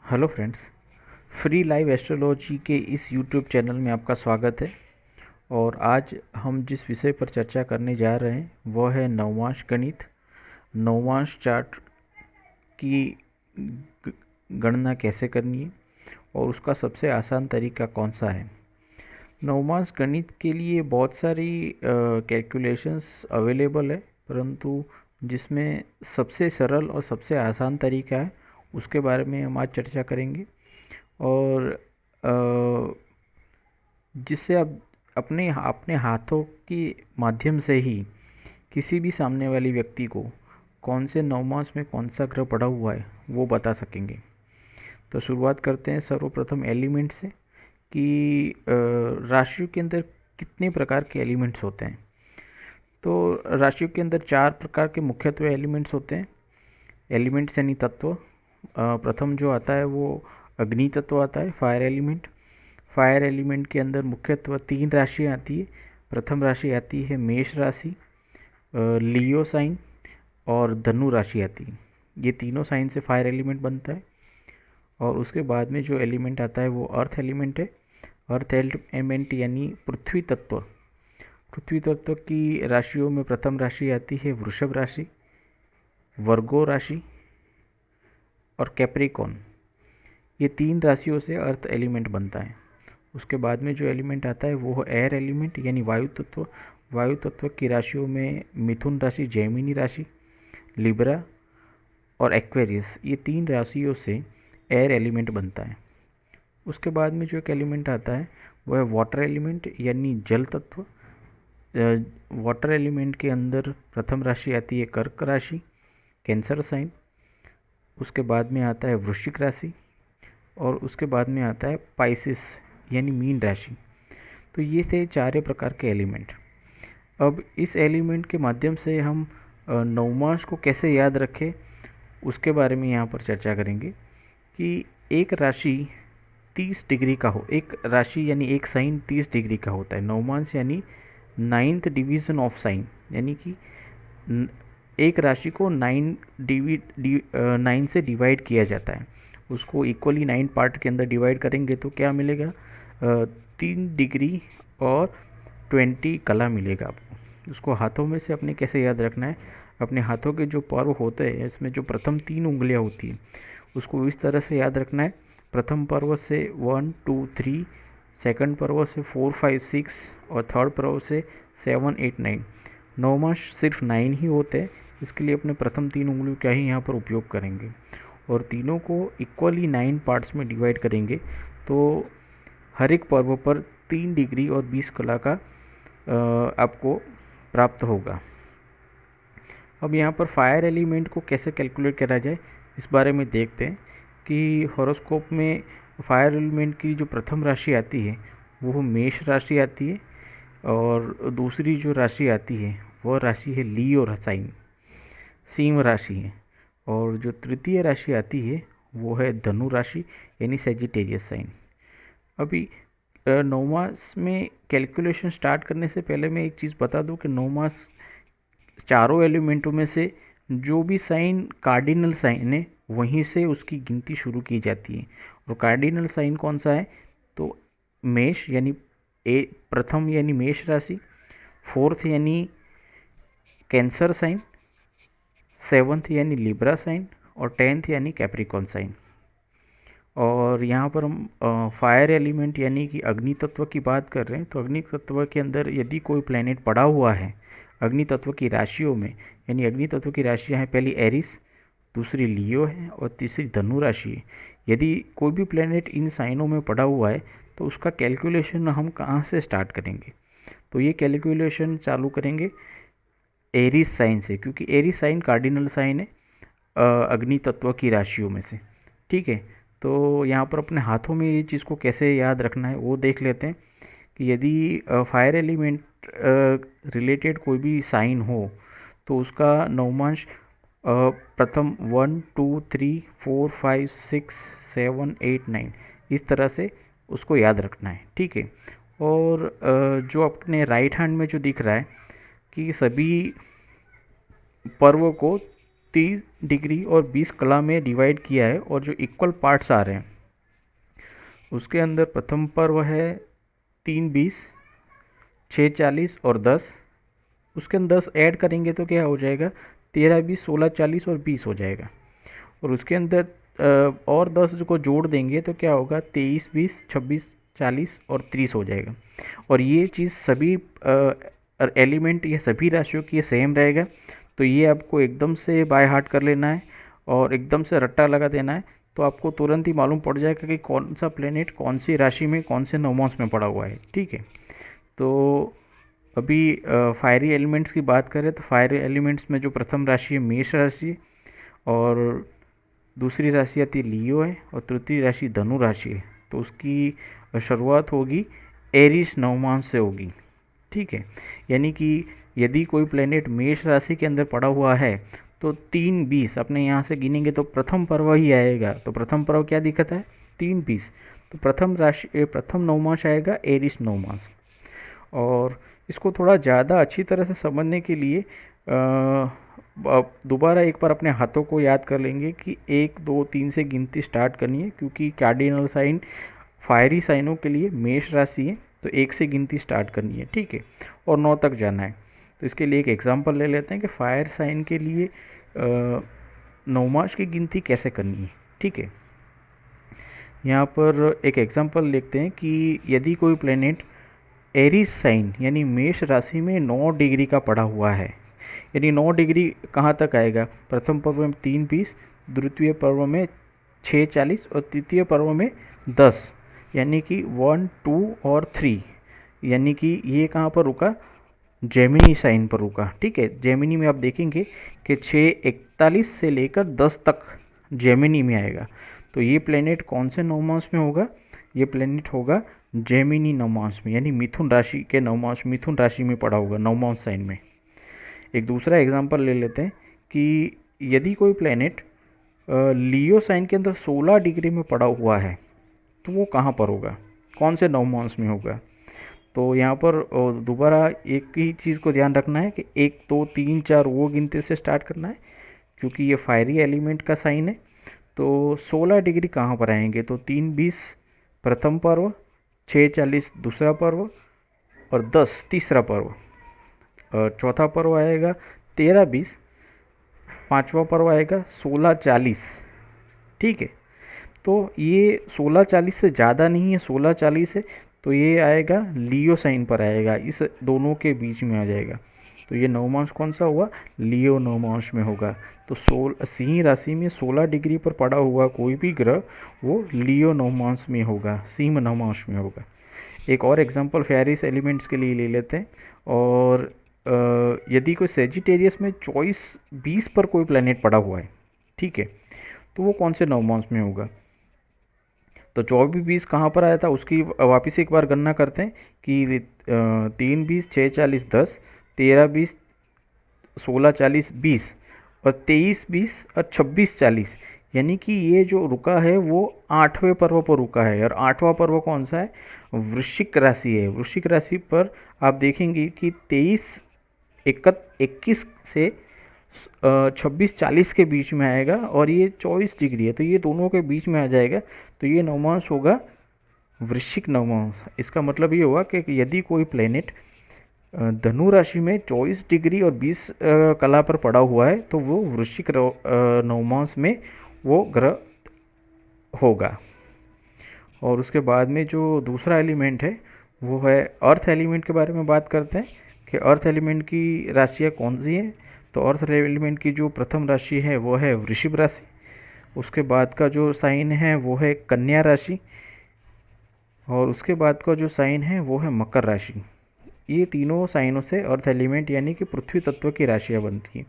Hello friends. Free live astrology के इस YouTube channel में आपका स्वागत है। और आज हम जिस विषय पर चर्चा करने जा रहे हैं वह है नवमांश गणित। नवमांश चार्ट की ग- गणना कैसे करनी है और उसका सबसे आसान तरीका कौन सा है। नवमांश गणित के लिए बहुत सारी कैलकुलेशंस अवेलेबल है, परंतु जिसमें सबसे सरल और सबसे आसान तरीका है उसके बारे में हम आज चर्चा करेंगे। और अ, जिससे आप अपने अपने हाथों के माध्यम से ही किसी भी सामने वाले व्यक्ति को कौन से नवमास में कौन सा ग्रह पड़ा हुआ है वो बता सकेंगे। तो शुरुआत करते हैं सर्वप्रथम एलिमेंट से कि राशियों के अंदर कितने प्रकार के एलिमेंट्स होते हैं। तो राशियों के अंदर चार प्रकार के मुख्यत्वे एलिमेंट्स होते हैं। एलिमेंट्स यानी तत्व। प्रथम जो आता है वो अग्नि तत्व आता है, फायर एलिमेंट। फायर एलिमेंट के अंदर मुख्यतः तीन राशियाँ आती है। प्रथम राशि आती है मेष राशि, लियो साइन और धनु राशि आती है। ये तीनों साइन से फायर एलिमेंट बनता है। और उसके बाद में जो एलिमेंट आता है वो अर्थ एलिमेंट है। अर्थ एलिमेंट यानी पृथ्वी तत्व। पृथ्वी तत्व की राशियों में प्रथम राशि आती है वृषभ राशि, वर्गो राशि और कैप्रिकॉन। ये तीन राशियों से अर्थ एलिमेंट बनता है। उसके बाद में जो एलिमेंट आता है वो है एयर एलिमेंट यानी वायु तत्व। वायु तत्व की राशियों में मिथुन राशि, जेमिनी राशि, लिब्रा और एक्वेरियस, ये तीन राशियों से एयर एलिमेंट बनता है। उसके बाद में जो एक एलिमेंट आता है वो है वाटर एलिमेंट यानी जल तत्व। वाटर एलिमेंट के अंदर प्रथम राशि आती है कर्क राशि, कैंसर साइन। उसके बाद में आता है वृश्चिक राशि और उसके बाद में आता है पाइसिस यानी मीन राशि। तो ये थे चार प्रकार के एलिमेंट। अब इस एलिमेंट के माध्यम से हम नवमांश को कैसे याद रखें उसके बारे में यहाँ पर चर्चा करेंगे कि एक राशि 30 डिग्री का हो। एक राशि यानी एक साइन 30 डिग्री का होता है। नवमांश यानी नाइन्थ डिवीज़न ऑफ साइन, यानी कि एक राशि को 9 से डिवाइड किया जाता है। उसको इक्वली 9 पार्ट के अंदर डिवाइड करेंगे तो क्या मिलेगा, 3 डिग्री और 20 कला मिलेगा आपको। उसको हाथों में से अपने कैसे याद रखना है, अपने हाथों के जो पर्व होते हैं इसमें जो प्रथम 3 उंगलियां होती हैं उसको इस तरह से याद रखना है। प्रथम पर्व से 1 2 3, सेकंड पर्व से 4 5 6 और थर्ड पर्व से 7 8 9। नौमांश सिर्फ 9 ही होते हैं, इसके लिए अपने प्रथम 3 उंगलियों का ही यहाँ पर उपयोग करेंगे और तीनों को इक्वली 9 पार्ट्स में डिवाइड करेंगे। तो हर एक पर्व पर 3 डिग्री और 20 कला का आपको प्राप्त होगा। अब यहाँ पर फायर एलिमेंट को कैसे कैलकुलेट करा जाए इस बारे में देखते हैं कि हॉरोस्कोप में फायर एलिमेंट की जो प्रथम राशि आती है वो मेष राशि आती है और दूसरी जो राशि आती है वह राशि है लियो साइन, सिंह राशि है। और जो तृतीय राशि आती है वो है धनु राशि यानी सेजिटेरियस साइन। अभी 9 मास में कैलकुलेशन स्टार्ट करने से पहले मैं एक चीज़ बता दूं कि 9 मास चारों एलिमेंटों में से जो भी साइन कार्डिनल साइन है वहीं से उसकी गिनती शुरू की जाती है। और कार्डिनल साइन कौन सा है, तो मेष यानी प्रथम यानी मेष राशि, फोर्थ यानी कैंसर साइन, सेवन्थ यानी लिब्रा साइन और 10th यानी कैप्रिकॉन साइन। और यहाँ पर हम फायर एलिमेंट यानी कि अग्नि तत्व की बात कर रहे हैं। तो अग्नि तत्व के अंदर यदि कोई प्लेनेट पड़ा हुआ है अग्नि तत्व की राशियों में, यानी अग्नि तत्व की राशियाँ हैं, पहली एरिस, दूसरी लियो है और तीसरी धनु राशि है। यदि कोई भी प्लेनेट इन साइनों में पड़ा हुआ है तो उसका कैलकुलेशन हम कहाँ से स्टार्ट करेंगे, तो ये कैलकुलेशन चालू करेंगे एरिस साइन से, क्योंकि एरिस साइन कार्डिनल साइन है अग्नि तत्व की राशियों में से। ठीक है, तो यहाँ पर अपने हाथों में ये चीज़ को कैसे याद रखना है वो देख लेते हैं कि यदि फायर एलिमेंट रिलेटेड कोई भी साइन हो तो उसका नवमांश प्रथम 1 2 3 4 5 6 7 8 9 इस तरह से उसको याद रखना है। ठीक है, और जो अपने राइट हैंड में जो दिख रहा है कि सभी पर्व को डिग्री और 20 कला में डिवाइड किया है और जो इक्वल पार्ट्स आ रहे हैं उसके अंदर प्रथम पर्व है 3 20, 6 40 और 10। उसके अंदर 10 ऐड करेंगे तो क्या हो जाएगा, 13 20 16 40 और 20 हो जाएगा। और उसके अंदर और 10 को जोड़ देंगे तो क्या होगा, 23 20 26 40 और 30 हो जाएगा। और ये चीज़ सभी एलिमेंट, ये सभी राशियों की सेम रहेगा। तो ये आपको एकदम से बाय हार्ट कर लेना है और एकदम से रट्टा लगा देना है, तो आपको तुरंत ही मालूम पड़ जाएगा कि कौन सा प्लेनेट कौन सी राशि में कौन से नवमांश में पड़ा हुआ है। ठीक है, तो अभी फायरी एलिमेंट्स की बात करें तो फायरी एलिमेंट्स में जो प्रथम राशि है मेष राशि, और दूसरी राशि आती है लियो है, और तृतीय राशि धनु राशि है। तो उसकी शुरुआत होगी एरिस नवमांश से होगी। ठीक है, यानी कि यदि कोई प्लेनेट मेष राशि के अंदर पड़ा हुआ है तो 3 20 अपने यहाँ से गिनेंगे तो प्रथम पर्व ही आएगा। तो प्रथम पर्व क्या दिखता है, 3 20। तो प्रथम नवमांश आएगा एरिस नवमांश। और इसको थोड़ा ज़्यादा अच्छी तरह से समझने के लिए दोबारा एक बार अपने हाथों को याद कर लेंगे कि 1 2 3 से गिनती स्टार्ट करनी है, क्योंकि कार्डिनल साइन फायरी साइनों के लिए मेष राशि है, तो 1 से गिनती स्टार्ट करनी है। ठीक है, और 9 तक जाना है। तो इसके लिए एक एग्जांपल ले लेते हैं कि फायर साइन के लिए नवमांश की गिनती कैसे करनी है। ठीक है, यहाँ पर एक एग्जांपल देखते हैं कि यदि कोई प्लेनेट एरीज साइन यानी मेष राशि में 9 डिग्री का पड़ा हुआ है, यानी 9 डिग्री कहाँ तक आएगा, प्रथम पर्व में 3 20, द्वितीय पर्व में 6 40 और तृतीय पर्व में 10, यानी कि 1 2 और 3, यानी कि ये कहाँ पर रुका, जेमिनी साइन पर रुका। ठीक है, जेमिनी में आप देखेंगे कि 6:41 से लेकर 10 तक जेमिनी में आएगा। तो ये प्लेनेट कौन से नवमांश में होगा, ये प्लेनेट होगा जेमिनी नवमांश में, यानी मिथुन राशि के नवमांश, मिथुन राशि में पड़ा होगा नवमांश साइन में। एक दूसरा एग्जांपल ले लेते हैं कि यदि कोई प्लेनेट लियो साइन के अंदर 16 डिग्री में पड़ा हुआ है तो वो कहाँ पर होगा, कौन से नवमांश में होगा। तो यहाँ पर दोबारा एक ही चीज़ को ध्यान रखना है कि 1 2 3 4 वो गिनती से स्टार्ट करना है, क्योंकि ये फायरी एलिमेंट का साइन है। तो 16 डिग्री कहाँ पर आएंगे, तो 3 20 प्रथम पर्व, 6 40 दूसरा पर्व और 10 तीसरा पर्व। चौथा पर्व आएगा 13 20, पांचवा पर्व आएगा 16 40। ठीक है, तो ये 16 40 से ज़्यादा नहीं है, 16 40 है, तो ये आएगा लियो साइन पर आएगा, इस दोनों के बीच में आ जाएगा। तो ये नवमांश कौन सा हुआ, लियो नवमांश में होगा। तो सिंह राशि में 16 डिग्री पर पड़ा हुआ कोई भी ग्रह वो लियो नवमांश में होगा, सिंह नवमांश में होगा। एक और एग्जांपल फेरिस एलिमेंट्स के लिए ले लेते हैं। और यदि कोई सेजिटेरियस में 24 पर कोई प्लेनेट पड़ा हुआ है, ठीक है, तो वो कौन से नवमांश में होगा। तो 24 कहाँ पर आया था, उसकी वापस एक बार गणना करते हैं कि 3 20 6 40 10, 13 20 16 40 20 और 23 20 और 26 40, यानी कि ये जो रुका है वो 8वें पर्व पर रुका है। और 8वां पर्व कौन सा है, वृश्चिक राशि है। वृश्चिक राशि पर आप देखेंगे कि 21 से 26 40 के बीच में आएगा और ये 24 डिग्री है, तो ये दोनों के बीच में आ जाएगा। तो ये नवमांश होगा वृश्चिक नवमांश। इसका मतलब ये हुआ कि यदि कोई प्लेनेट धनु राशि में 24 डिग्री और 20 कला पर पड़ा हुआ है तो वो वृश्चिक नवमांश में वो ग्रह होगा। और उसके बाद में जो दूसरा एलिमेंट है वो है अर्थ एलिमेंट के बारे में बात करते हैं कि अर्थ एलिमेंट की राशियाँ कौन सी हैं। तो अर्थ एलिमेंट की जो प्रथम राशि है वो है वृषभ राशि, उसके बाद का जो साइन है वो है कन्या राशि, और उसके बाद का जो साइन है वो है मकर राशि। ये तीनों साइनों से अर्थ एलिमेंट यानी कि पृथ्वी तत्व की राशियाँ बनती हैं।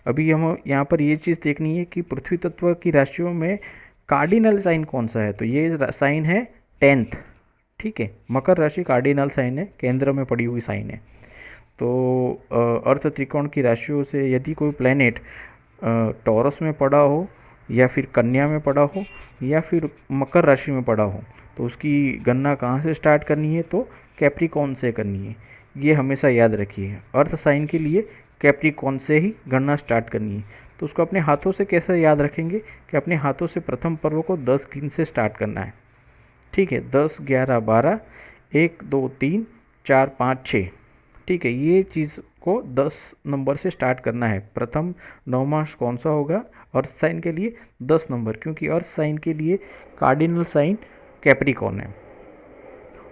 अभी हम यहाँ पर ये चीज़ देखनी है कि पृथ्वी तत्व की राशियों में कार्डिनल साइन कौन सा है, तो ये साइन है 10th। ठीक है, मकर राशि कार्डिनल साइन है, केंद्र में पड़ी हुई साइन है। तो अर्थ त्रिकोण की राशियों से यदि कोई प्लेनेट टॉरस में पड़ा हो या फिर कन्या में पड़ा हो या फिर मकर राशि में पड़ा हो तो उसकी गणना कहाँ से स्टार्ट करनी है, तो कैप्रिकॉन से करनी है। ये हमेशा याद रखिए, अर्थ साइन के लिए कैप्रिकॉन से ही गणना स्टार्ट करनी है। तो उसको अपने हाथों से कैसे याद रखेंगे कि अपने हाथों से प्रथम पर्व को 10 गिन से स्टार्ट करना है। ठीक है, 10, 11, 12, 1, 2, 3, 4, 5, 6। ठीक है, ये चीज़ को 10 नंबर से स्टार्ट करना है। प्रथम नवमांश कौन सा होगा अर्थ साइन के लिए? 10 नंबर, क्योंकि अर्थ साइन के लिए कार्डिनल साइन कैप्रिकॉर्न है।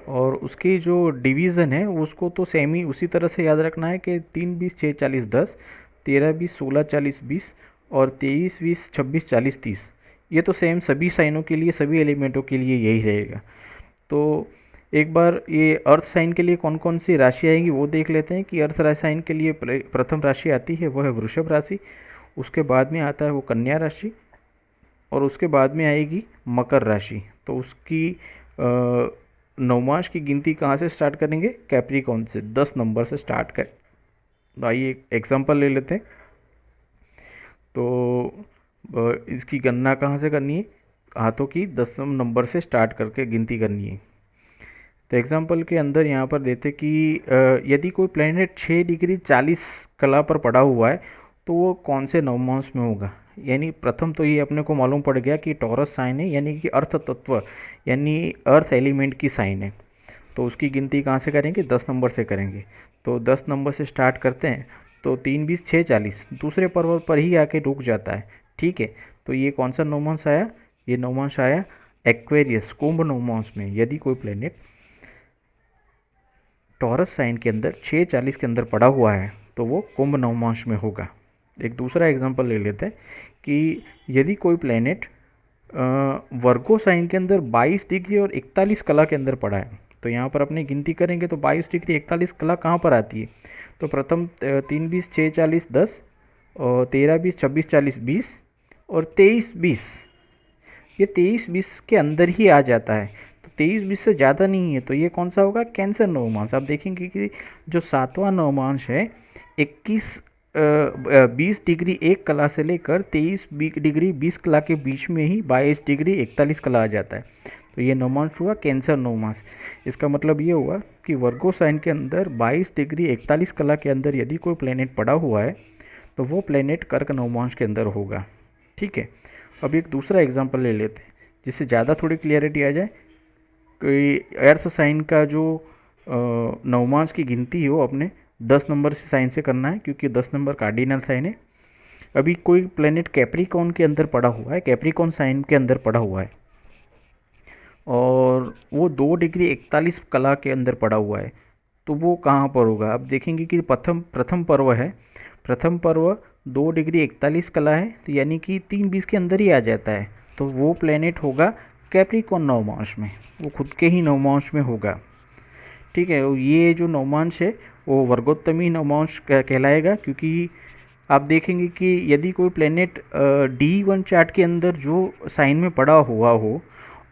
और उसकी जो डिवीज़न है उसको तो सेम ही उसी तरह से याद रखना है कि 3, 20, 6, 40, 10, 13, 20, 16, 40, 20 और 23, 20, 26, 40, 30। ये तो सेम सभी साइनों के लिए, सभी एलिमेंटों के लिए यही रहेगा। तो एक बार ये अर्थ साइन के लिए कौन कौन सी राशि आएंगी वो देख लेते हैं कि अर्थ साइन के लिए प्रथम राशि आती है वो है वृषभ राशि, उसके बाद में आता है वो कन्या राशि, और उसके बाद में आएगी मकर राशि। तो उसकी नवमांश की गिनती कहाँ से स्टार्ट करेंगे? कैप्रिकॉर्न से, 10 नंबर से स्टार्ट करें। तो आइए एक एग्जांपल ले लेते हैं। तो इसकी गणना कहाँ से करनी है? हाथों की 10 नंबर से स्टार्ट करके गिनती करनी है। तो एग्जांपल के अंदर यहाँ पर देते कि यदि कोई प्लैनेट 6 डिग्री 40 कला पर पड़ा हुआ है तो वो कौन से नवमांश में होगा? यानी प्रथम तो ये अपने को मालूम पड़ गया कि टॉरस साइन है, यानी कि अर्थ तत्व यानी अर्थ एलिमेंट की साइन है। तो उसकी गिनती कहाँ से करेंगे? 10 नंबर से करेंगे। तो 10 नंबर से स्टार्ट करते हैं। तो 3, 20, 6, 40 दूसरे पर्वत पर ही आके रुक जाता है। ठीक है, तो ये कौन सा नवमांश आया? ये नवमांश आया एक्वेरियस, कुंभ नवमांश में। यदि कोई प्लेनेट टॉरस साइन के अंदर 6:40 के अंदर पड़ा हुआ है तो वो कुंभ नवमांश में होगा। एक दूसरा एग्जांपल ले लेते हैं कि यदि कोई प्लेनेट वर्गो साइन के अंदर 22 डिग्री और 41 कला के अंदर पड़ा है, तो यहाँ पर अपनी गिनती करेंगे तो 22 डिग्री 41 कला कहाँ पर आती है? तो प्रथम 3, 20, 6, 40, 10 और 13, 20, 26, 40, 20 और 23, 20, ये 23, 20 के अंदर ही आ जाता है। तो 23, 20 से ज़्यादा नहीं है, तो ये कौन सा होगा? कैंसर नवमांश। आप देखेंगे कि जो 7वां नवमांश है 20 डिग्री 1 कला से लेकर 23 डिग्री 20 कला के बीच में ही 22 डिग्री 41 कला आ जाता है। तो ये नवमांश हुआ कैंसर नवमांश। इसका मतलब ये हुआ कि वर्गो साइन के अंदर 22 डिग्री 41 कला के अंदर यदि कोई प्लेनेट पड़ा हुआ है तो वो प्लेनेट कर्क नवमांश के अंदर होगा। ठीक है, अब एक दूसरा एग्जांपल ले लेते हैं जिससे ज़्यादा थोड़ी क्लियरिटी आ जाए। कोई अर्थ साइन का जो नवमांश की गिनती है वो अपने 10 नंबर से साइन से करना है, क्योंकि 10 नंबर कार्डिनल साइन है। अभी कोई प्लेनेट कैप्रिकॉर्न के अंदर पड़ा हुआ है, कैप्रिकॉर्न साइन के अंदर पड़ा हुआ है और वो 2 डिग्री 41 कला के अंदर पड़ा हुआ है, तो वो कहाँ पर होगा? अब देखेंगे कि प्रथम पर्व है, प्रथम पर्व 2 डिग्री 41 कला है, तो यानी कि 3:20 के अंदर ही आ जाता है। तो वो प्लेनेट होगा कैप्रिकॉर्न नवमांश में, वो खुद के ही नवमांश में होगा। ठीक है, ये जो नवमांश है वो वर्गोत्तमी नवमांश कहलाएगा, क्योंकि आप देखेंगे कि यदि कोई प्लेनेट D1 चार्ट के अंदर जो साइन में पड़ा हुआ हो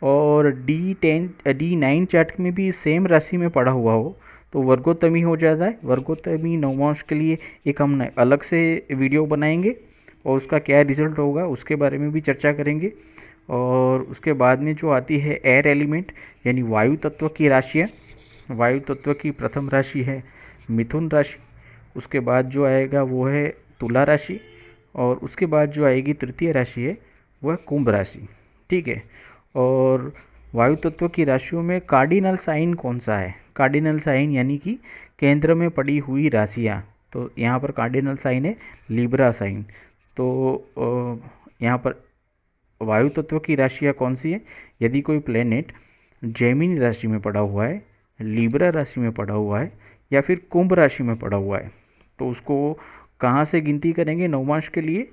और D9 चार्ट में भी सेम राशि में पड़ा हुआ हो तो वर्गोत्तमी हो जाता है। वर्गोत्तमी नवमांश के लिए एक हम अलग से वीडियो बनाएंगे और उसका क्या रिजल्ट होगा उसके बारे में भी चर्चा करेंगे। और उसके बाद में जो आती है एयर एलिमेंट यानी वायु तत्व की राशियाँ, वायु तत्व की प्रथम राशि है मिथुन राशि, उसके बाद जो आएगा वो है तुला राशि, और उसके बाद जो आएगी तृतीय राशि है वह कुंभ राशि। ठीक है, और वायु तत्व की राशियों में कार्डिनल साइन कौन सा है? कार्डिनल साइन यानी कि केंद्र में पड़ी हुई राशियाँ, तो यहाँ पर कार्डिनल साइन है लिब्रा साइन। तो यहाँ पर वायु तत्व की राशियाँ कौन सी है? यदि कोई प्लेनेट जेमिनी राशि में पड़ा हुआ है, लिब्रा राशि में पड़ा हुआ है या फिर कुंभ राशि में पड़ा हुआ है तो उसको कहाँ से गिनती करेंगे नवमांश के लिए?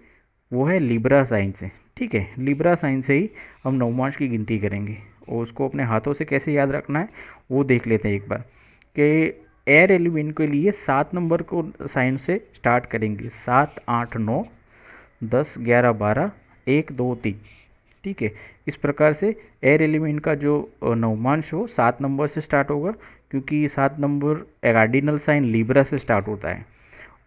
वो है लिब्रा साइन से। ठीक है, लिब्रा साइन से ही हम नवमांश की गिनती करेंगे। और उसको अपने हाथों से कैसे याद रखना है वो देख लेते हैं एक बार कि एयर एलिमेंट के लिए 7 नंबर को साइन से स्टार्ट करेंगे। 7, 8, 9, 10, 11, 12, 1, 2, 3। ठीक है, इस प्रकार से एयर एलिमेंट का जो नवमांश हो 7 नंबर से स्टार्ट होगा, क्योंकि 7 नंबर कार्डिनल साइन लिब्रा से स्टार्ट होता है।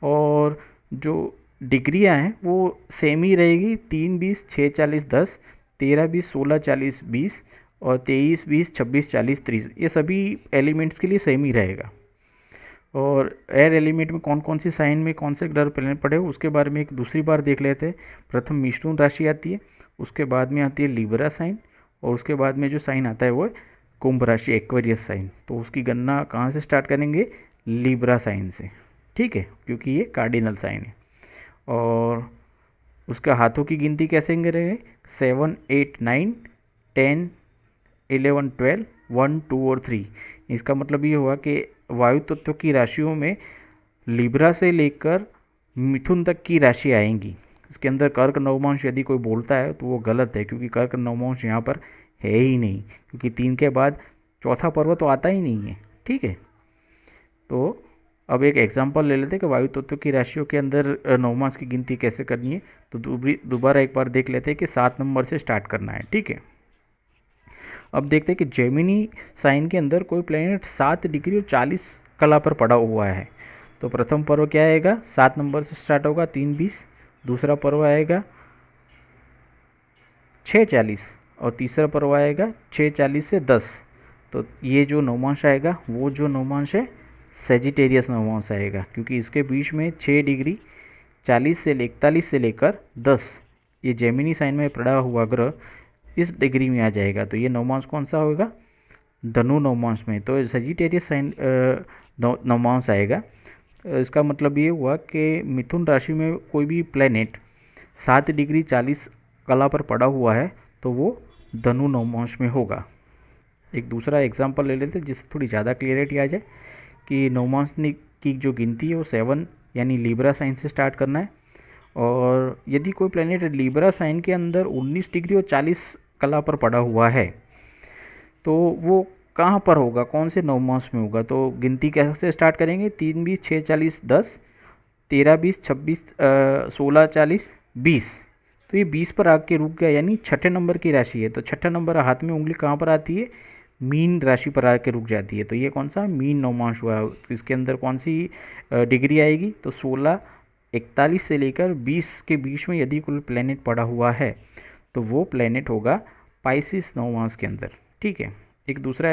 और जो डिग्रियां हैं वो सेम ही रहेगी, 3, 20, 6, 40, 10, 13, 20, 16, 40, 20 और 23, 20, 26, 40, 30, ये सभी एलिमेंट्स के लिए सेम ही रहेगा। और एयर एलिमेंट में कौन कौन सी साइन में कौन से ग्रह प्लेनेट पड़े हो उसके बारे में एक दूसरी बार देख लेते हैं। प्रथम मिथुन राशि आती है, उसके बाद में आती है लिब्रा साइन, और उसके बाद में जो साइन आता है वो है कुंभ राशि एक्वेरियस साइन। तो उसकी गणना कहाँ से स्टार्ट करेंगे? लिब्रा साइन से, ठीक है, क्योंकि ये कार्डिनल साइन है। और उसका हाथों की गिनती कैसे करेंगे? 7, 8, 9, 10, 11, 12, 1, 2 और 3। इसका मतलब ये हुआ कि वायु तत्व की राशियों में लिब्रा से लेकर मिथुन तक की राशि आएंगी। इसके अंदर कर्क नवमांश यदि कोई बोलता है तो वो गलत है, क्योंकि कर्क नवमांश यहाँ पर है ही नहीं, क्योंकि 3 के बाद चौथा पर्व तो आता ही नहीं है, ठीक है। तो अब एक एग्जांपल ले लेते हैं कि वायु तत्व की राशियों के अंदर नवमांश की गिनती कैसे करनी है। तो दोबारा एक बार देख लेते हैं कि 7 नंबर से स्टार्ट करना है, ठीक है। अब देखते हैं कि जेमिनी साइन के अंदर कोई प्लेनेट 7 डिग्री और 40 कला पर पड़ा हुआ है। तो प्रथम पर्व क्या आएगा? 7 नंबर से स्टार्ट होगा, 3:20। दूसरा पर्व आएगा 6:40, और तीसरा पर्व आएगा 6:40 से 10। तो ये जो नवमांश आएगा वो जो नवमांश है सेजिटेरियस नवमांश आएगा, क्योंकि इसके बीच में 6 डिग्री 41 से लेकर 10 ये जेमिनी साइन में पड़ा हुआ ग्रह इस डिग्री में आ जाएगा। तो ये नवमांश कौन सा होगा? धनु नवमांश में। तो सेजिटेरियस साइन नवमांश आएगा। इसका मतलब ये हुआ कि मिथुन राशि में कोई भी प्लेनेट 7 डिग्री 40 कला पर पड़ा हुआ है तो वो धनु नवमांश में होगा। एक दूसरा एग्जांपल ले लेते हैं जिससे थोड़ी ज़्यादा क्लियरिटी आ जाए कि नवमांश की जो गिनती है वो 7 यानी लिब्रा साइन से स्टार्ट करना है। और यदि कोई प्लेनेट लिब्रा साइन के अंदर 19 डिग्री और 40 कला पर पड़ा हुआ है तो वो कहाँ पर होगा, कौन से नवमांश में होगा? तो गिनती कैसे स्टार्ट करेंगे? 3:20, 6:40, 10, 13:20, 26, 16:40, 20। तो ये 20 पर आके रुक गया, यानी छठे नंबर की राशि है। तो छठा नंबर हाथ में उंगली कहाँ पर आती है? मीन राशि पर आके रुक जाती है। तो ये कौन सा मीन नवमांश हुआ? तो इसके अंदर कौन सी डिग्री आएगी? तो 16:41 से लेकर 20 के बीच में यदि कोई प्लेनेट पड़ा हुआ है तो वो प्लेनेट होगा पाइसिस नवमांश के अंदर, ठीक है। एक दूसरा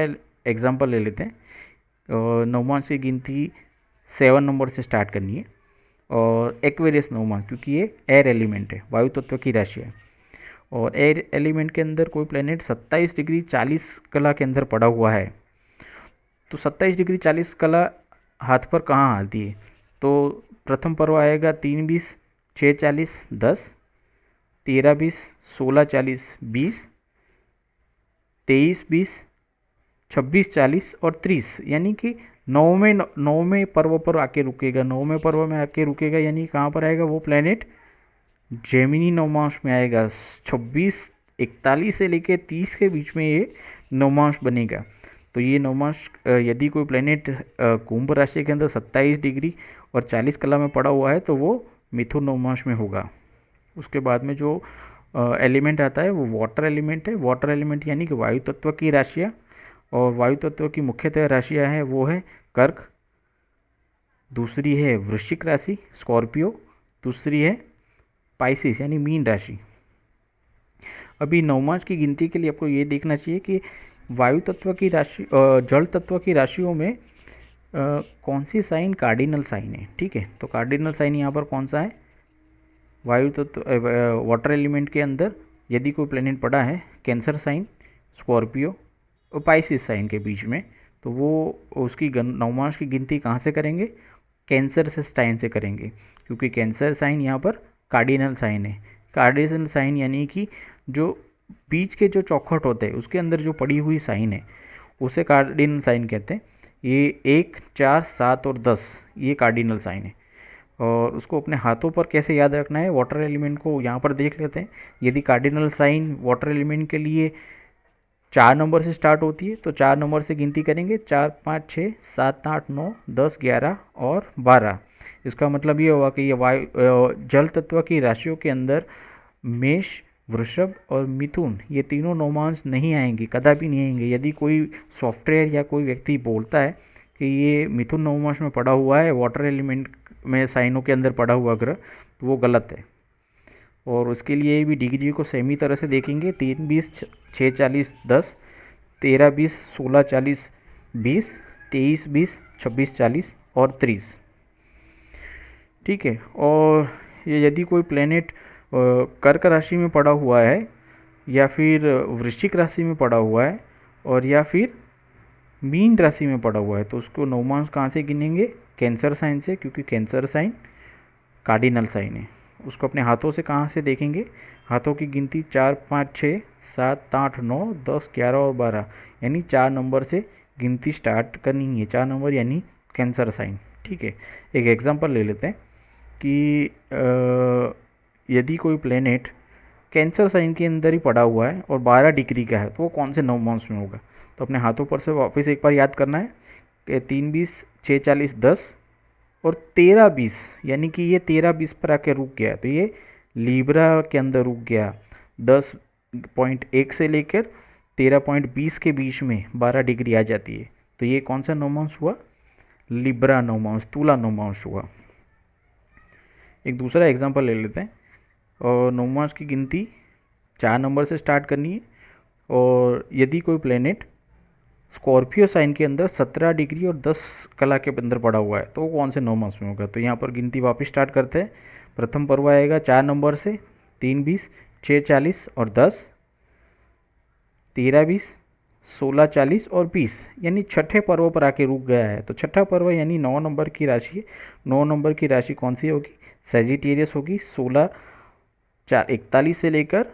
एग्जांपल ले लेते हैं। नवमांश की गिनती 7 नंबर से स्टार्ट करनी है, और एक्वेरियस नवमांश, क्योंकि ये एयर एलिमेंट है, वायु तत्व की राशि है। और एयर एलिमेंट के अंदर कोई प्लेनेट 27 डिग्री 40 कला के अंदर पड़ा हुआ है। तो 27 डिग्री 40 कला हाथ पर कहाँ आती है? तो प्रथम पर्व आएगा 3:20, 6:40, 10, 13:20, 16:40, 20, 23:20, 26:40 और 30, यानी कि नौवें पर्व पर आके रुकेगा। नौवें पर्व में आके रुकेगा यानी कहाँ पर आएगा वो प्लेनेट? जेमिनी नवमांश में आएगा। 26:41 से लेकर 30 के बीच में ये नवमांश बनेगा। तो ये नवमांश यदि कोई प्लेनेट कुंभ राशि के अंदर 27 डिग्री और 40 कला में पड़ा हुआ है तो वो मिथुन नवमांश में होगा। उसके बाद में जो एलिमेंट आता है वो वाटर एलिमेंट है। वाटर एलिमेंट यानी कि वायु तत्व की राशियाँ, और वायु तत्व की मुख्यतः राशियाँ हैं वो है कर्क, दूसरी है वृश्चिक राशि स्कॉर्पियो, दूसरी है पाइसिस यानी मीन राशि। अभी नवमांश की गिनती के लिए आपको ये देखना चाहिए कि वायु तत्व की राशि जल तत्व की राशियों में कौन सी साइन कार्डिनल साइन है, ठीक है। तो कार्डिनल साइन यहाँ पर कौन सा है? वायु तत्व वाटर एलिमेंट के अंदर यदि कोई प्लेनेट पड़ा है कैंसर साइन, स्कॉर्पियो और पाइसिस साइन के बीच में, तो वो उसकी नवमांश की गिनती कहाँ से करेंगे? कैंसर से साइन से करेंगे, क्योंकि कैंसर साइन यहाँ पर कार्डिनल साइन है। कार्डिनल साइन यानी कि जो बीच के जो चौखट होते हैं उसके अंदर जो पड़ी हुई साइन है उसे कार्डिनल साइन कहते हैं। ये 1, 4, 7 और 10 ये कार्डिनल साइन है। और उसको अपने हाथों पर कैसे याद रखना है? वाटर एलिमेंट को यहाँ पर देख लेते हैं। यदि कार्डिनल साइन वाटर एलिमेंट के लिए 4 नंबर से स्टार्ट होती है तो 4 नंबर से गिनती करेंगे। 4, 5, 6, 7, 8, 9, 10, 11 और 12। इसका मतलब ये हुआ कि ये जल तत्व की राशियों के अंदर मेष, वृषभ और मिथुन ये तीनों नवमांश नहीं आएंगे, कदापि नहीं आएंगे। यदि कोई सॉफ्टवेयर या कोई व्यक्ति बोलता है कि ये मिथुन नवमांश में पड़ा हुआ है, वाटर एलिमेंट में साइनों के अंदर पड़ा हुआ ग्रह, तो वो गलत है। और उसके लिए भी डिग्री को सेमी तरह से देखेंगे। 3:20, 6:40, 10, 13:20, 16:40, 20, 23:20, 26:40, और 30। ठीक है। और ये यदि कोई प्लेनेट कर्क राशि में पड़ा हुआ है या फिर वृश्चिक राशि में पड़ा हुआ है और या फिर मीन राशि में पड़ा हुआ है तो उसको नवमांश कहाँ से गिनेंगे? कैंसर साइन से, क्योंकि कैंसर साइन कार्डिनल साइन है। उसको अपने हाथों से कहाँ से देखेंगे? हाथों की गिनती 4 5 6 7 8 9 10 11 और 12 यानी 4 नंबर से गिनती स्टार्ट करनी है। 4 नंबर यानी कैंसर साइन। ठीक है। एक एग्जांपल ले लेते हैं कि यदि कोई प्लेनेट कैंसर साइन के अंदर ही पड़ा हुआ है और 12 डिग्री का है तो वो कौन से नवमांश में होगा? तो अपने हाथों पर से वापस एक बार याद करना है कि 3 20 6 40 10 और 13 20 यानी कि ये 13 20 पर आके रुक गया तो ये लीब्रा के अंदर रुक गया। 10.1 से लेकर 13.20 के बीच में 12 डिग्री आ जाती है तो ये कौन सा नवमांश हुआ? लिब्रा नवमांश, तुला नवमांश हुआ। एक दूसरा एग्जांपल ले लेते हैं। और नवमांश की गिनती 4 नंबर से स्टार्ट करनी है और यदि कोई प्लेनेट स्कॉर्पियो साइन के अंदर 17 डिग्री और 10 कला के अंदर पड़ा हुआ है तो वो कौन से नवमांश में होगा? तो यहाँ पर गिनती वापस स्टार्ट करते हैं। प्रथम पर्व आएगा 4 नंबर से 3 20 6 40 और 10, 13 20 16 40 और 20 यानी छठे पर्व पर आके रुक गया है। तो छठा पर्व यानी 9 नंबर की राशि है। 9 नंबर की राशि कौन सी होगी? सेजिटेरियस होगी। 16 4 41 से लेकर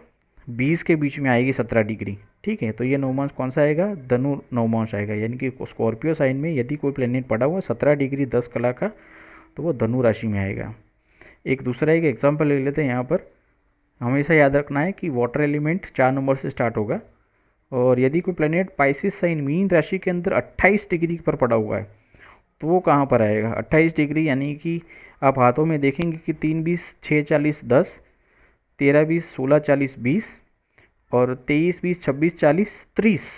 20 के बीच में आएगी 17 डिग्री। ठीक है। तो ये नवमांश कौन सा आएगा? धनु नवमांश आएगा। यानी कि स्कॉर्पियो साइन में यदि कोई प्लेनेट पड़ा हुआ 17 डिग्री 10 कला का तो वो धनु राशि में आएगा। एक दूसरा एक एग्जाम्पल ले लेते हैं। यहाँ पर हमेशा याद रखना है कि वाटर एलिमेंट 4 नंबर से स्टार्ट होगा और यदि कोई प्लेनेट पाइसिस साइन मीन राशि के अंदर 28 डिग्री पर पड़ा हुआ है तो वो कहाँ पर आएगा? 28 डिग्री यानी कि आप हाथों में देखेंगे कि 3 20 6 40 10, 13 20 16 40 20 और 23 20 26 40 30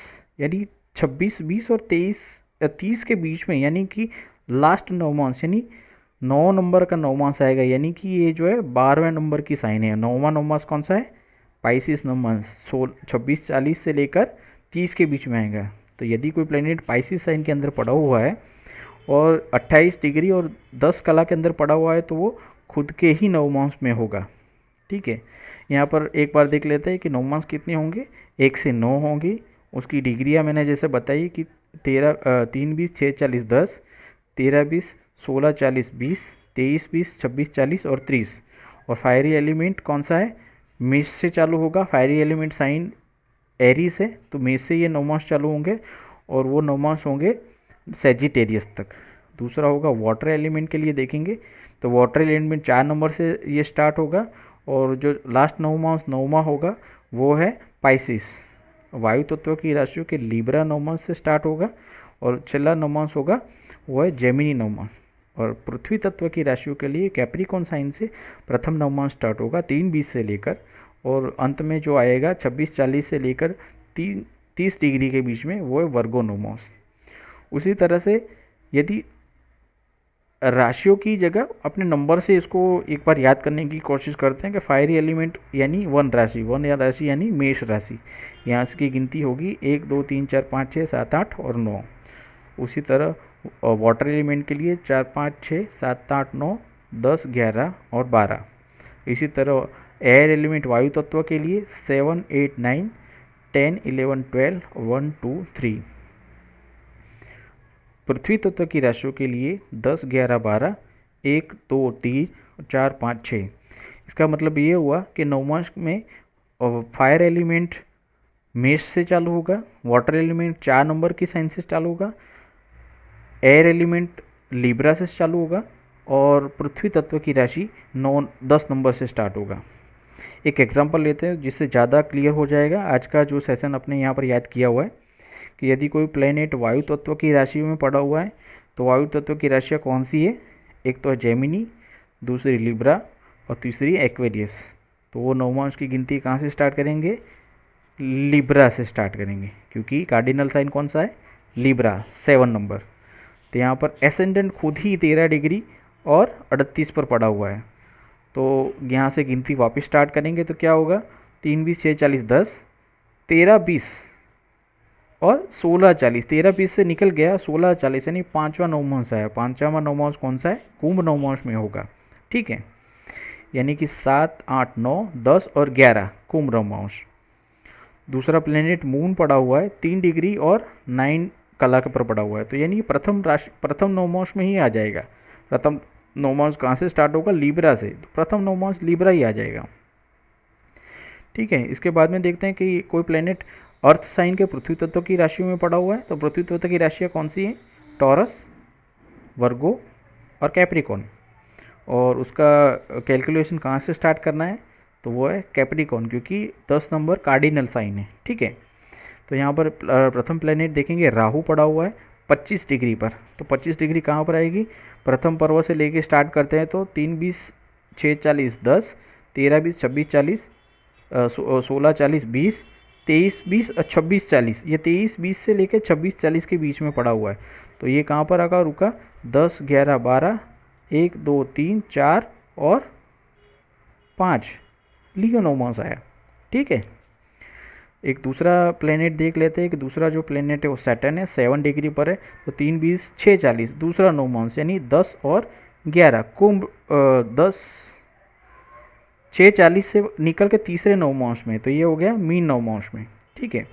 यानी 26 20 और 23 30 के बीच में यानी कि लास्ट नवमांश यानी 9 नंबर का नवमांश आएगा। यानी कि ये जो है 12वें नंबर की साइन है। 9वां नवमांश कौन सा है? पाइसिस नवमांश 26 40 से लेकर 30 के बीच में आएगा। तो यदि कोई प्लेनेट पाइसिस साइन के अंदर पड़ा हुआ है और 28 डिग्री और 10 कला के अंदर पड़ा हुआ है तो वो खुद के ही नवमांश में होगा। ठीक है। यहाँ पर एक बार देख लेते हैं कि नवमांश कितने होंगे? 1 से 9 होंगी। उसकी डिग्रियाँ मैंने जैसे बताई कि 3 20 6 40 10, 13 20 16 40 20, 23 20 26 40 और 30। और फायरी एलिमेंट कौन सा है? मेष से चालू होगा। फायरी एलिमेंट साइन एरीज है तो मेष से ये नवमांश चालू होंगे और वो नवमांश होंगे सेजिटेरियस तक। दूसरा होगा वाटर एलिमेंट के लिए देखेंगे तो वाटर एलिमेंट 4 नंबर से ये स्टार्ट होगा और जो लास्ट नवमांश 9वां होगा वो है पाइसिस। वायु तत्व की राशियों के लिब्रा नवमांश से स्टार्ट होगा और छला नवमांश होगा वो है जेमिनी नवमांश। और पृथ्वी तत्व की राशियों के लिए कैप्रिकॉन साइन से प्रथम नवमांश स्टार्ट होगा 3 20 से लेकर और अंत में जो आएगा 26 40 से लेकर 30 डिग्री के बीच में वो है वर्गो नवमांश। उसी तरह से यदि राशियों की जगह अपने नंबर से इसको एक बार याद करने की कोशिश करते हैं कि फायरी एलिमेंट यानी 1 राशि, 1 या राशि यानी मेष राशि। यहाँ से की गिनती होगी 1 2 3 4 5 6 7 8 और 9। उसी तरह वाटर एलिमेंट के लिए 4 5 6 7 8 9 10 11 और 12। इसी तरह एयर एलिमेंट वायु तत्व के लिए 7 8 9 10 11 12 1 2 3। पृथ्वी तत्व की राशियों के लिए 10 11 12 1 2 3 4 5 6। इसका मतलब ये हुआ कि नवमांश में फायर एलिमेंट मेष से चालू होगा, वाटर एलिमेंट 4 नंबर की साइन से चालू होगा, एयर एलिमेंट लिब्रा से चालू होगा और पृथ्वी तत्व की राशि 9-10 नंबर से स्टार्ट होगा। एक एग्जांपल लेते हैं जिससे ज़्यादा क्लियर हो जाएगा। आज का जो सेशन अपने यहाँ पर याद किया हुआ है कि यदि कोई प्लेनेट वायु तत्व की राशि में पड़ा हुआ है तो वायु तत्व की राशियाँ कौन सी है? एक तो है जेमिनी, दूसरी लिब्रा और तीसरी एक्वेरियस। तो वो नवमांश की गिनती कहाँ से स्टार्ट करेंगे? लिब्रा से स्टार्ट करेंगे क्योंकि कार्डिनल साइन कौन सा है? Libra, 7 number. तो यहाँ पर एसेंडेंट खुद ही 13 डिग्री और 38 पर पड़ा हुआ है। तो यहाँ से गिनती वापस स्टार्ट करेंगे तो क्या होगा? 3 20 6 40 10, 13 20 और 16:40, 13:20 से निकल गया 16:40, यानी पाँचवा नवमांश आया। पाँचवा नवमांश कौन सा है? कुंभ नवमांश में होगा। ठीक है, यानी कि 7, 8, 9, 10 और 11 कुंभ नवमांश। दूसरा प्लेनेट मून पड़ा हुआ है 3 डिग्री और 9 कला के पर पड़ा हुआ है, तो यानी प्रथम राशि, प्रथम नवमांश में ही आ जाएगा। प्रथम नवमांश कहाँ से स्टार्ट होगा? लीब्रा से, तो प्रथम नवमांश लीब्रा ही आ जाएगा। ठीक है, इसके बाद में देखते हैं कि कोई प्लेनेट अर्थ साइन के पृथ्वी तत्व की राशियों में पड़ा हुआ है। तो पृथ्वी तत्व की राशियाँ कौन सी हैं? टॉरस, वर्गो और कैप्रिकॉन। और उसका कैलकुलेशन कहाँ से स्टार्ट करना है? तो वो है कैप्रिकॉन, क्योंकि 10 नंबर कार्डिनल साइन है। ठीक है, तो यहाँ पर प्रथम प्लेनेट देखेंगे राहु पड़ा हुआ है 25 डिग्री पर। तो 25 डिग्री कहाँ पर आएगी? प्रथम पर्व से लेके स्टार्ट करते हैं तो 3, 20, 6, 40, 10, 13, 20, 26, 40, 16, 40, 20, 23, 20 और 26, 40। ये 23, 20 से लेकर 26, 40 के बीच में पड़ा हुआ है। तो ये कहाँ पर आकर रुका? 10, 11, 12, 1, 2, 3, 4 और 5 लियो नवमांश आया। ठीक है, एक दूसरा प्लेनेट देख लेते हैं कि दूसरा जो प्लेनेट है वो सैटर्न है, 7 डिग्री पर है। तो 3, 20, 6, 40 दूसरा नवमांश, यानी 10 और 11 कुंभ 10, 6, 40 से निकल के तीसरे नवमांश में, तो ये हो गया मीन नवमांश में। ठीक है,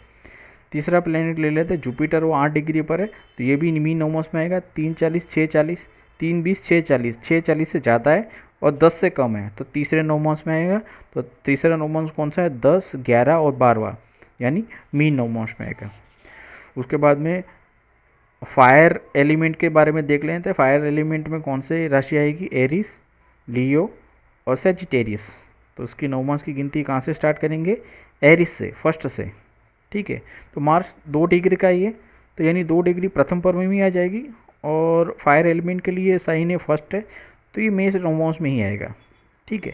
तीसरा प्लेनेट ले लेते हैं जुपिटर, वो 8 डिग्री पर है, तो ये भी मीन नवमांश में आएगा। 3, 40, 6, 40, 3, 20, 6, 40, 6, 40 से ज़्यादा है और 10 से कम है, तो तीसरे नवमांश में आएगा। तो तीसरा नवमांश कौन सा है? 10, 11 और 12, यानी मीन नवमांश में आएगा। उसके बाद में फायर एलिमेंट के बारे में देख लेते हैं। फायर एलिमेंट में कौन से राशि आएगी? एरिस, लियो और सेजिटेरियस। तो उसकी नवमांश की गिनती कहाँ से स्टार्ट करेंगे? एरिस से, फर्स्ट से। ठीक है, तो मार्स 2 डिग्री का ही है, तो यानी 2 डिग्री प्रथम पर्व में ही आ जाएगी। और फायर एलिमेंट के लिए साइन है फर्स्ट है, तो ये मेष नवमांश में ही आएगा। ठीक है,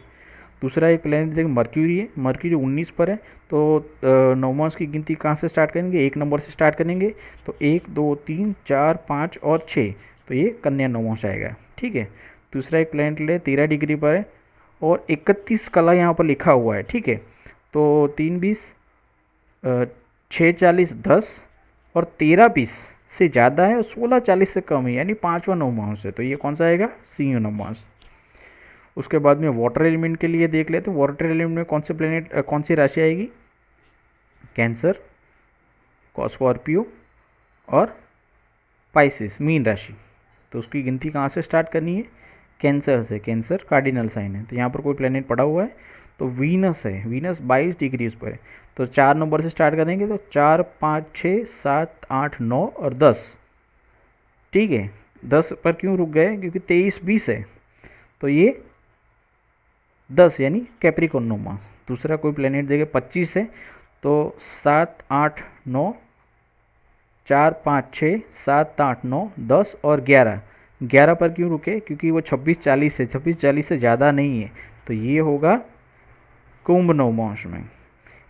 दूसरा एक प्लेनेट देखिए मर्क्यूरी है, मर्क्यूरी 19 पर है, तो नवमांश की गिनती कहाँ से स्टार्ट करेंगे? 1 नंबर से स्टार्ट करेंगे, तो 1, 2, 3, 4, 5 और 6, तो ये कन्या नवमांश आएगा। ठीक है, दूसरा एक प्लेनेट ले 13 डिग्री पर है और 31 कला यहाँ पर लिखा हुआ है। ठीक है, तो 3, 20, 6, 40, 10 और 13, 20 से ज़्यादा है और 16, 40 से कम है, यानी पाँचवा नवमांश है, तो ये कौन सा आएगा? सिंह नवमांश। उसके बाद में वाटर एलिमेंट के लिए देख लेते हैं। वाटर एलिमेंट में कौन से प्लेनेट, कौन सी राशि आएगी? कैंसर, स्कॉर्पियो और पाइसिस, मीन राशि। तो उसकी गिनती कहाँ से स्टार्ट करनी है? कैंसर से, कैंसर कार्डिनल साइन है। तो यहाँ पर कोई प्लेनेट पड़ा हुआ है, तो वीनस है, वीनस 22 डिग्री उस पर है, तो 4 नंबर से स्टार्ट करेंगे, तो 4, 5, 6, 7, 8, 9 और 10। ठीक है, 10 पर क्यों रुक गए? क्योंकि 23, 20 है, तो ये 10 यानी कैप्रिकॉन नवमांश। दूसरा कोई प्लेनेट देखे 25 है, तो 7, 8, 9, 4, 5, 6, 7, 8, 9, 10 और 11। 11 पर क्यों रुके? क्योंकि वो 26, 40 है, 26, 40 से ज़्यादा नहीं है, तो ये होगा कुंभ नवमांश में।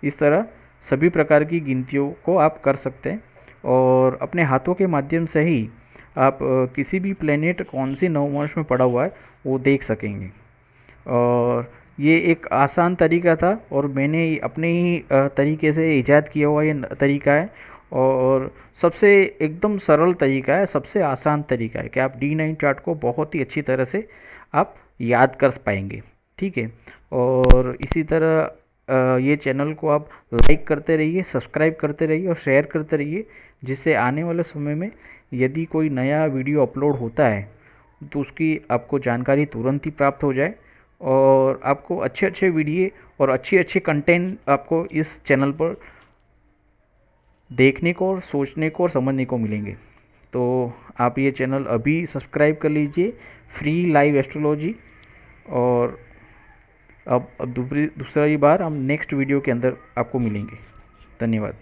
इस तरह सभी प्रकार की गिनतियों को आप कर सकते हैं और अपने हाथों के माध्यम से ही आप किसी भी प्लेनेट कौन सी नवमांश में पड़ा हुआ है वो देख सकेंगे। और ये एक आसान तरीका था और मैंने अपने ही तरीके से ईजाद किया हुआ ये तरीका है और सबसे एकदम सरल तरीका है, सबसे आसान तरीका है कि आप D9 चार्ट को बहुत ही अच्छी तरह से आप याद कर पाएंगे। ठीक है, और इसी तरह ये चैनल को आप लाइक करते रहिए, सब्सक्राइब करते रहिए और शेयर करते रहिए, जिससे आने वाले समय में यदि कोई नया वीडियो अपलोड होता है तो उसकी आपको जानकारी तुरंत ही प्राप्त हो जाए और आपको अच्छे अच्छे वीडियो और अच्छे अच्छे कंटेंट आपको इस चैनल पर देखने को और सोचने को और समझने को मिलेंगे। तो आप ये चैनल अभी सब्सक्राइब कर लीजिए, फ्री लाइव एस्ट्रोलॉजी। और अब दूसरी बार हम नेक्स्ट वीडियो के अंदर आपको मिलेंगे। धन्यवाद।